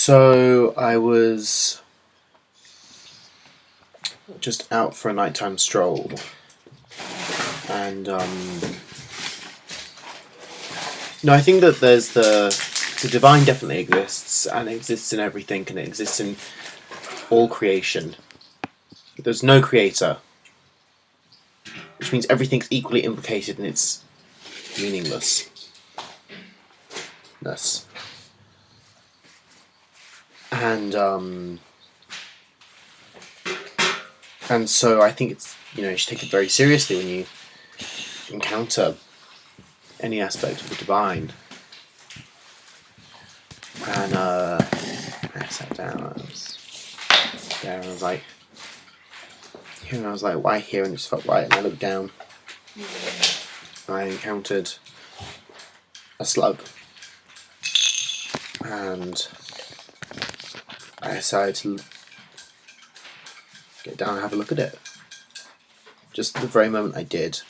So I was just out for a nighttime stroll, and no, I think that there's the divine definitely exists, and it exists in everything, and it exists in all creation. There's no creator, which means everything's equally implicated in its meaninglessness. And and so I think it's, you should take it very seriously when you encounter any aspect of the divine. And I sat down, I was there, and I was like, why here? And it just felt right. And I looked down, and I encountered a slug, and I decided to get down and have a look at it. Just the very moment I did,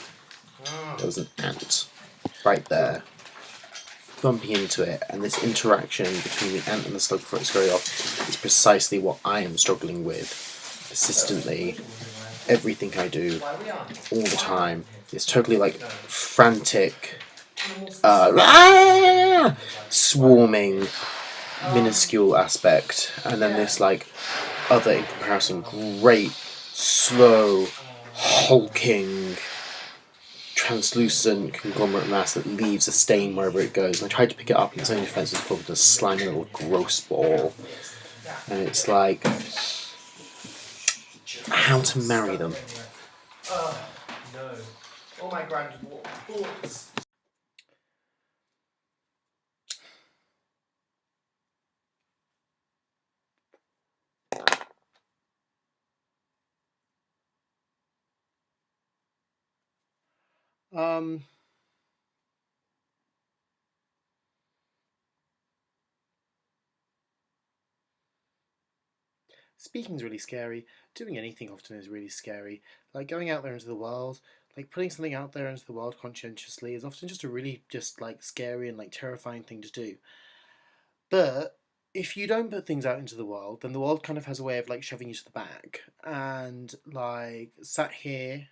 there was an ant right there, bumping into it, and this interaction between the ant and the slug before it's very off is precisely what I am struggling with persistently. Everything I do, all the time, is totally like frantic, swarming, minuscule aspect, and then this like other, in comparison, great, slow, hulking, translucent conglomerate mass that leaves a stain wherever it goes. And I tried to pick it up, and its only defense was probably a slimy little gross ball. And it's like, how to marry them. No. Oh my grand thoughts. Speaking's really scary. Doing anything often is really scary. Like going out there into the world, like putting something out there into the world conscientiously is often just a really just like scary and like terrifying thing to do. But if you don't put things out into the world, then the world kind of has a way of like shoving you to the back. And like sat here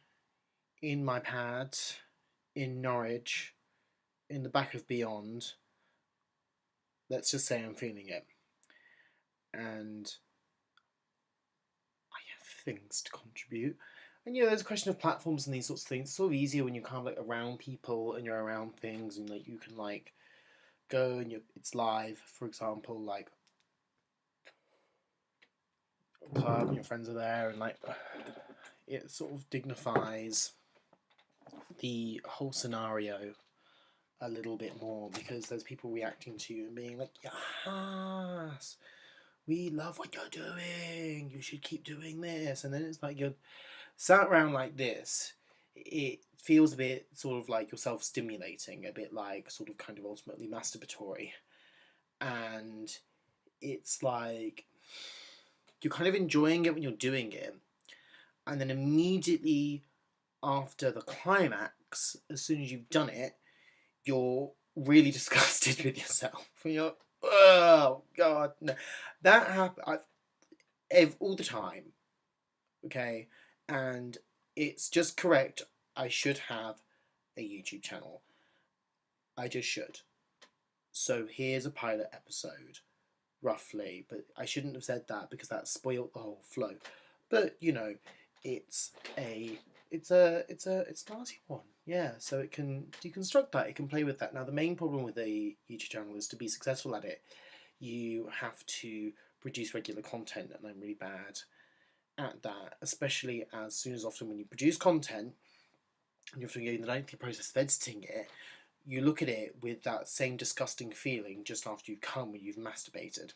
in my pad in Norwich, in the back of Beyond, let's just say I'm feeling it. And I have things to contribute. And there's a question of platforms and these sorts of things. It's sort of easier when you're kind of like around people and you're around things, and like you can like go and it's live, for example, like a club and your friends are there, and like it sort of dignifies the whole scenario a little bit more, because there's people reacting to you and being like, yes, we love what you're doing, you should keep doing this. And then it's like you're sat around like this, it feels a bit sort of like you're self-stimulating, a bit like sort of kind of ultimately masturbatory. And it's like you're kind of enjoying it when you're doing it, and then immediately after the climax, as soon as you've done it, you're really disgusted with yourself. You're, oh god, no. That happens all the time. Okay, and it's just correct. I should have a YouTube channel. I just should. So here's a pilot episode, roughly. But I shouldn't have said that because that spoiled the whole flow. But it's a nasty one. Yeah, so it can deconstruct that. It can play with that. Now the main problem with a YouTube channel is to be successful at it, you have to produce regular content, and I'm really bad at that, especially as soon as often when you produce content and you have to go in the lengthy process of editing it, you look at it with that same disgusting feeling just after you've come when you've masturbated.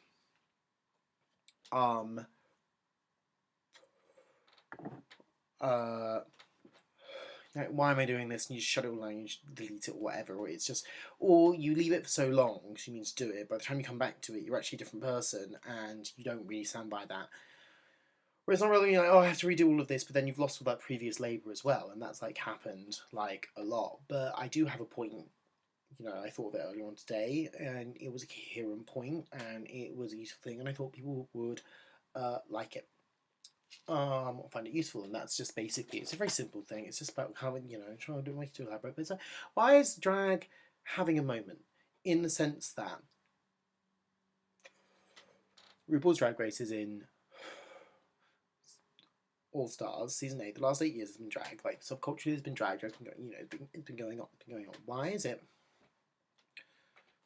Why am I doing this? And you shut it all down, and you delete it or whatever, or it's just, or you leave it for so long because you mean to do it. By the time you come back to it, you're actually a different person, and you don't really stand by that. Whereas not really like, oh, I have to redo all of this, but then you've lost all that previous labour as well, and that's like happened like a lot. But I do have a point you know, I thought of it earlier on today, and it was a coherent point, and it was a useful thing, and I thought people would like it. Find it useful, and that's just basically, it's a very simple thing. It's just about having, you know, trying to make it too elaborate, but it's like, why is drag having a moment? In the sense that RuPaul's Drag Race is in All Stars season 8. The last 8 years has been drag. Like, subculture has been drag. Drag's been going, you know, it's been going on. It's been going on. Why is it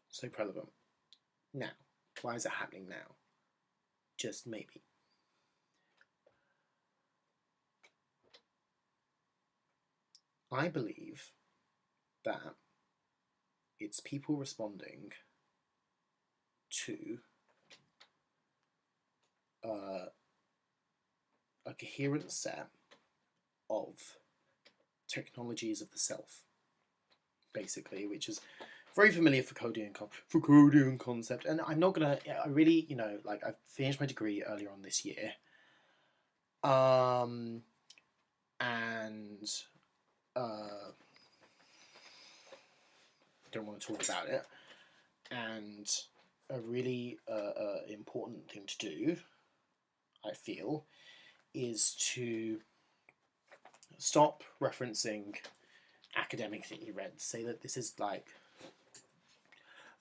so prevalent now? Why is it happening now? Just maybe. I believe that it's people responding to a coherent set of technologies of the self, basically, which is very familiar Foucauldian concept. And I'm not gonna, I really, you know, like, I've finished my degree earlier on this year, and don't want to talk about it. And a really important thing to do, I feel, is to stop referencing academics that you read. Say that this is like,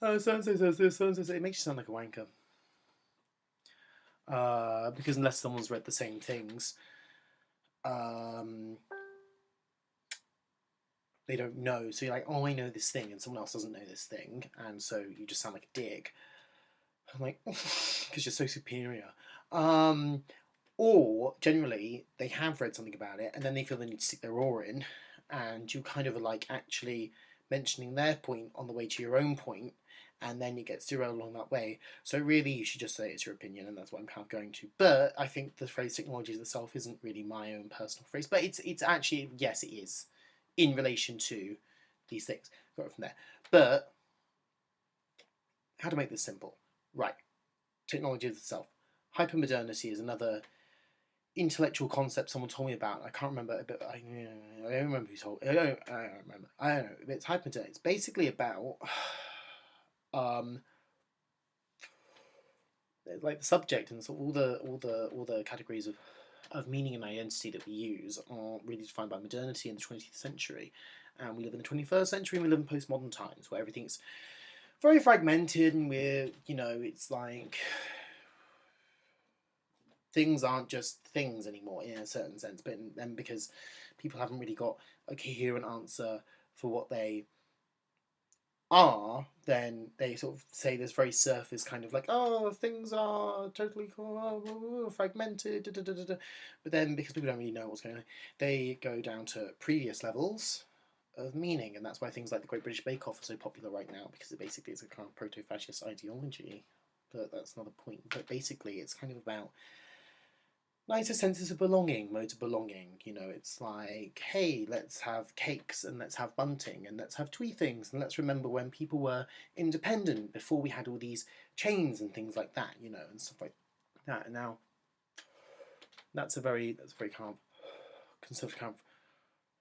oh, so-and-so says this, so-and-so says, it makes you sound like a wanker. Because unless someone's read the same things, they don't know. So you're like, oh, I know this thing, and someone else doesn't know this thing, and so you just sound like a dick. I'm like, because you're so superior. Or generally they have read something about it, and then they feel they need to stick their oar in, and you kind of are like actually mentioning their point on the way to your own point, and then it gets derailed along that way. So really, you should just say it's your opinion, and that's what I'm kind of going to. But I think the phrase technologies itself isn't really my own personal phrase, but it's actually, yes, it is, in relation to these things. Go from there. But how to make this simple? Right. Technology itself. Hypermodernity is another intellectual concept someone told me about. I can't remember, but I don't remember who told. I don't remember. I don't know. It's hypermodernity. It's basically about like the subject and so all the categories of meaning and identity that we use are really defined by modernity in the 20th century, and we live in the 21st century, and we live in postmodern times where everything's very fragmented, and we're, you know, it's like things aren't just things anymore in a certain sense, but then because people haven't really got a coherent answer for what they are, then they sort of say this very surface kind of like, oh, things are totally fragmented, da, da, da, da, da. But then because people don't really know what's going on, they go down to previous levels of meaning, and that's why things like the Great British Bake Off are so popular right now, because it basically is a kind of proto-fascist ideology. But that's not the point. But basically, it's kind of about nicer senses of belonging, modes of belonging. You know, it's like, hey, let's have cakes, and let's have bunting, and let's have twee things, and let's remember when people were independent before we had all these chains and things like that, you know, and stuff like that. And now that's a very kind of conservative, kind of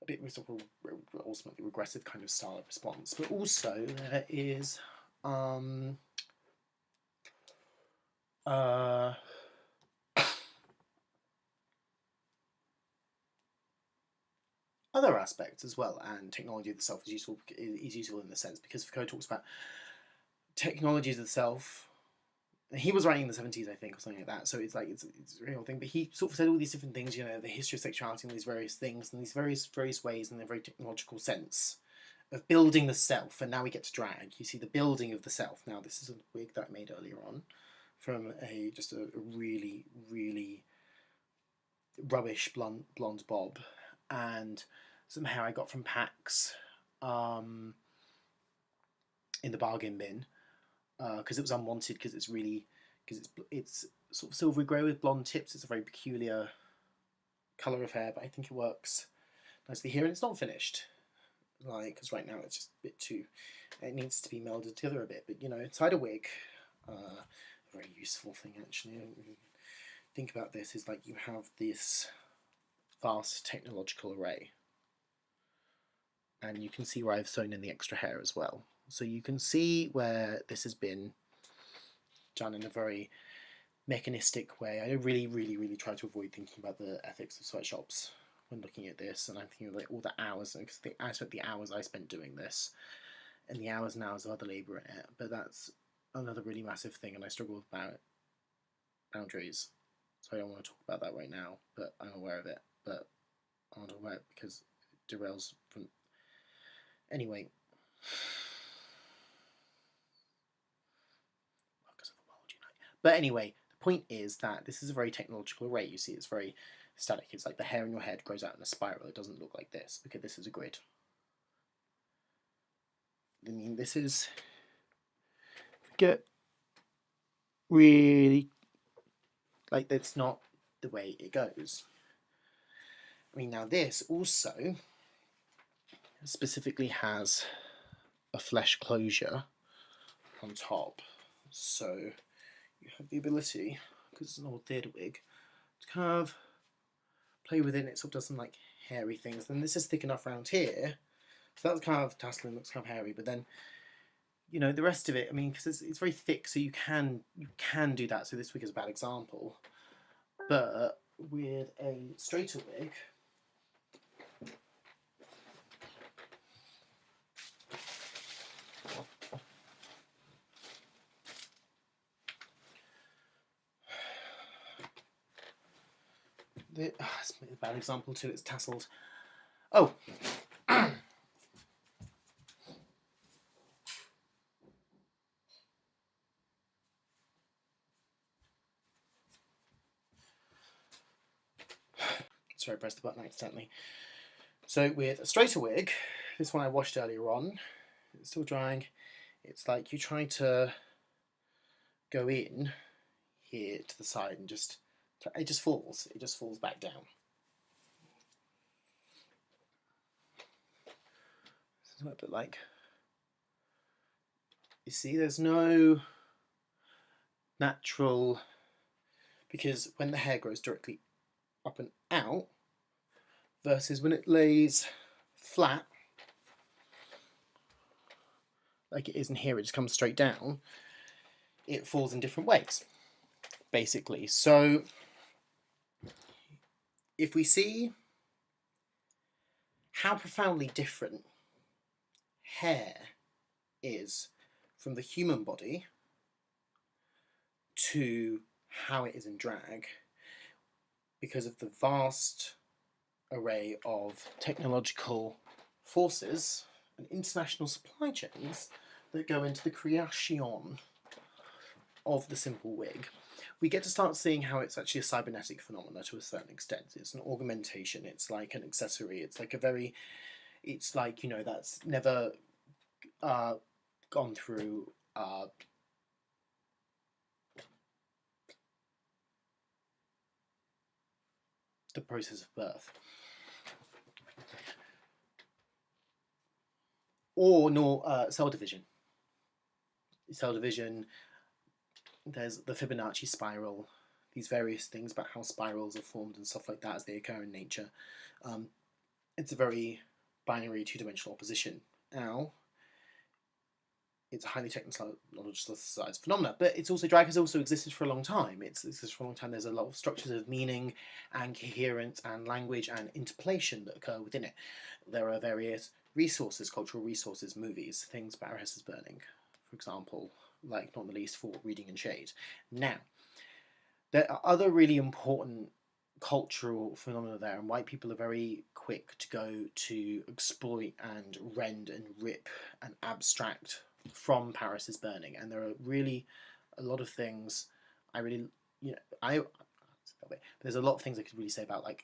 a bit sort of ultimately regressive kind of style of response. But also there is other aspects as well, and technology itself is useful in the sense because Foucault talks about technologies itself. He was writing in the 70s, I think, or something like that. So it's like it's a real thing. But he sort of said all these different things, you know, the history of sexuality and these various things, and these various ways in a very technological sense of building the self. And now we get to drag. You see the building of the self. Now this is a wig that I made earlier on from just a really rubbish blonde bob, and some hair I got from PAX in the bargain bin. Because it was unwanted, because it's sort of silvery grey with blonde tips. It's a very peculiar colour of hair, but I think it works nicely here, and it's not finished, like, because right now it's just a bit too, it needs to be melded together a bit, but you know, inside a wig, a very useful thing actually, think about this, is like you have this vast technological array, and you can see where I've sewn in the extra hair as well. So you can see where this has been done in a very mechanistic way. I really try to avoid thinking about the ethics of sweatshops when looking at this, and I'm thinking of like all the hours, because I spent the hours I spent doing this, and the hours and hours of other labour in it. But that's another really massive thing, and I struggle about boundaries. So I don't want to talk about that right now, but I'm aware of it. But I want to talk about it because it derails from. Anyway. Because of the world unite. But anyway, the point is that this is a very technological array. You see, it's very static. It's like the hair in your head grows out in a spiral. It doesn't look like this. Look at this as a grid. I mean, this is get really like that's not the way it goes. I mean, now this also specifically has a flesh closure on top, so you have the ability, because it's an old theatre wig, to kind of play within it, so it does some like hairy things. Then this is thick enough around here, so that's kind of tasseling, looks kind of hairy, but then you know the rest of it, I mean, because it's very thick, so you can do that. So this wig is a bad example, but with a straighter wig, it's a bad example too, it's tasseled. Oh! Sorry, I pressed the button accidentally. So with a straighter wig, this one I washed earlier on, it's still drying, it's like you try to go in here to the side and it just falls back down. This is a bit like, you see there's no natural, because when the hair grows directly up and out versus when it lays flat like it is in here, it just comes straight down, it falls in different ways basically. So if we see how profoundly different hair is from the human body to how it is in drag, because of the vast array of technological forces and international supply chains that go into the creation of the simple wig, we get to start seeing how it's actually a cybernetic phenomena to a certain extent. It's an augmentation, it's like an accessory, it's like it's like, you know, that's never gone through the process of birth. Or nor cell division. Cell division, there's the Fibonacci spiral, these various things about how spirals are formed and stuff like that as they occur in nature. It's a very binary two-dimensional opposition. Now, it's a highly technologicalized phenomena, but it's also, drag has also existed for a long time. It's existed for a long time. There's a lot of structures of meaning and coherence and language and interpolation that occur within it. There are various resources, cultural resources, movies, things about Paris is Burning, for example, like not the least for Reading and Shade. Now, there are other really important cultural phenomena there, and white people are very quick to go to exploit and rend and rip and abstract from Paris is Burning. And there are really a lot of things I really, you know, there's a lot of things I could really say about, like,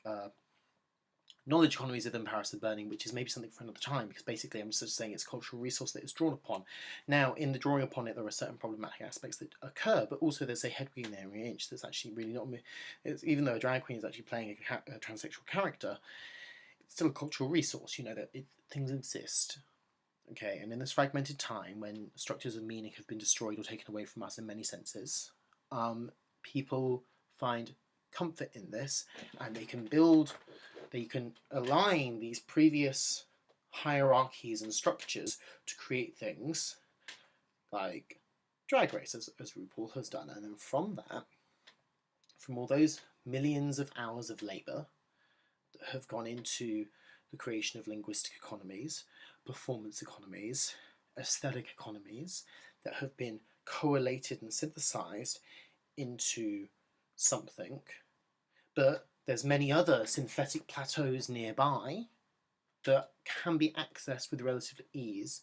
knowledge economies within Paris is Burning, which is maybe something for another time, because basically I'm just saying it's a cultural resource that is drawn upon. Now, in the drawing upon it, there are certain problematic aspects that occur, but also there's a head queen there in inch that's actually really not, even though a drag queen is actually playing a transsexual character, it's still a cultural resource, you know, that things exist. Okay, and in this fragmented time, when structures of meaning have been destroyed or taken away from us in many senses, people find comfort in this, and they can align these previous hierarchies and structures to create things like Drag Race, as RuPaul has done. And then from that, from all those millions of hours of labour that have gone into the creation of linguistic economies, performance economies, aesthetic economies, that have been correlated and synthesised into something. But there's many other synthetic plateaus nearby that can be accessed with relative ease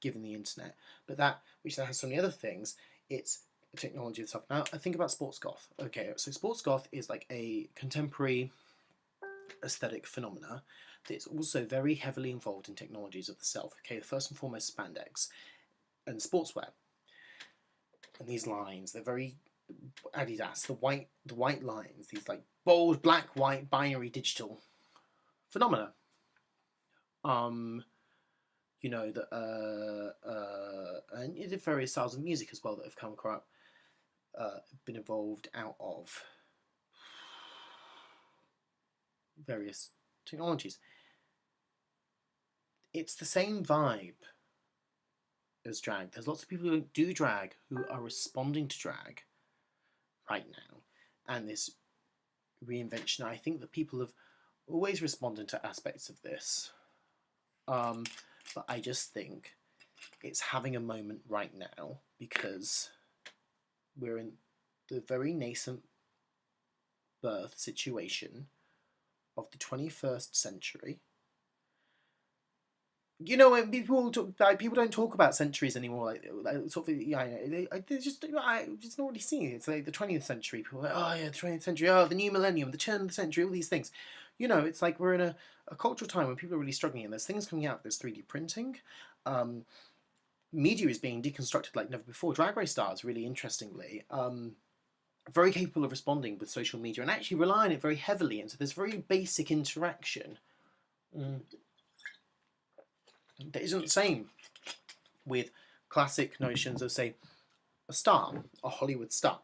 given the internet. But that, which has so many other things, it's technology and stuff. Now, I think about sports goth. Okay, so sports goth is like a contemporary aesthetic phenomena that's also very heavily involved in technologies of the self. Okay, first and foremost, spandex and sportswear. And these lines, they're very Adidas, the white lines, these like bold black, white, binary, digital phenomena. You know, and various styles of music as well that have come across, been evolved out of various technologies. It's the same vibe as drag. There's lots of people who do drag who are responding to drag right now, and this reinvention. I think that people have always responded to aspects of this, but I just think it's having a moment right now because we're in the very nascent birth situation of the 21st century. You know, when people talk, like, people don't talk about centuries anymore. Like sort of, yeah, they just, I just not really seeing it. It's like the 20th century. People are like, oh yeah, the 20th century. Oh, the new millennium, the turn of the century. All these things. You know, it's like we're in a cultural time when people are really struggling, and there's things coming out. There's 3D printing. Media is being deconstructed like never before. Drag Race stars, really interestingly, very capable of responding with social media and actually rely on it very heavily. And so there's very basic interaction. That isn't the same with classic notions of, say, a star, a Hollywood star.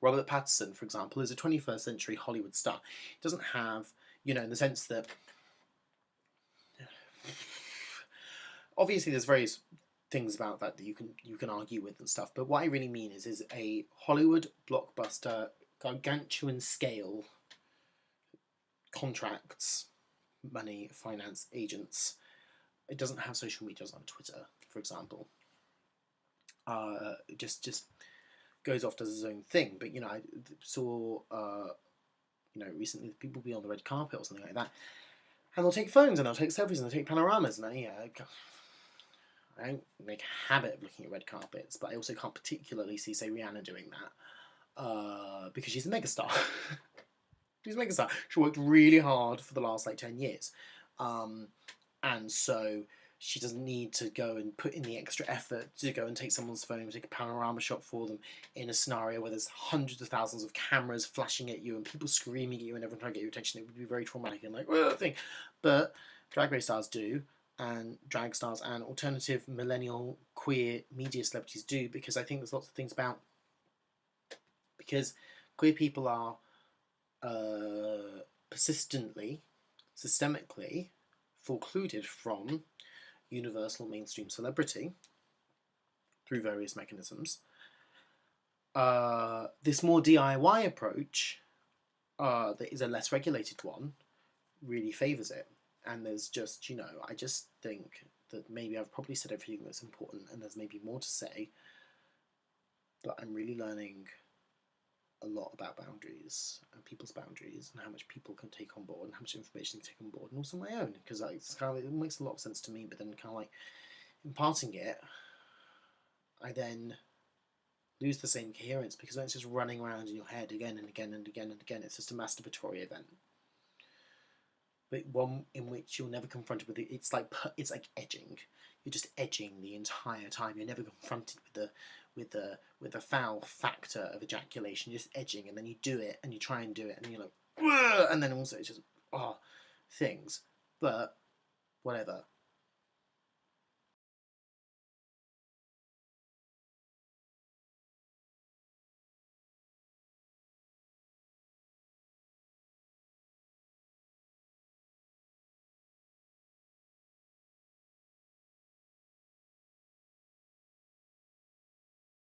Robert Pattinson, for example, is a 21st century Hollywood star. He doesn't have, you know, in the sense that obviously there's various things about that you can argue with and stuff, but what I really mean is a Hollywood blockbuster, gargantuan scale contracts, money, finance, agents. It doesn't have social media, on Twitter, for example. It just goes off, does its own thing. But, you know, I saw, you know, recently people be on the red carpet or something like that, and they'll take phones and they'll take selfies and they'll take panoramas, and I don't make a habit of looking at red carpets, but I also can't particularly see, say, Rihanna doing that because she's a megastar. She's a megastar. She worked really hard for the last like 10 years. And so she doesn't need to go and put in the extra effort to go and take someone's phone and take a panorama shot for them in a scenario where there's hundreds of thousands of cameras flashing at you and people screaming at you and everyone trying to get your attention. It would be very traumatic and like, thing. But Drag Race stars do, and drag stars and alternative millennial queer media celebrities do, because I think there's lots of things about, because queer people are persistently, systemically forecluded from universal mainstream celebrity through various mechanisms. This more DIY approach, that is a less regulated one, really favours it. And there's just, you know, I just think that maybe I've probably said everything that's important and there's maybe more to say, but I'm really learning a lot about boundaries and people's boundaries and how much people can take on board and how much information they can take on board, and also my own, because it's kind of, it makes a lot of sense to me, but then kind of like imparting it, I then lose the same coherence, because then it's just running around in your head again and again and again and again. It's just a masturbatory event, but one in which you're never confronted with it. It's like edging. You're just edging the entire time. You're never confronted with the foul factor of ejaculation. You're just edging, and then you do it, and you try and do it, and you're like, "Whoa!" And then also it's just things. But whatever.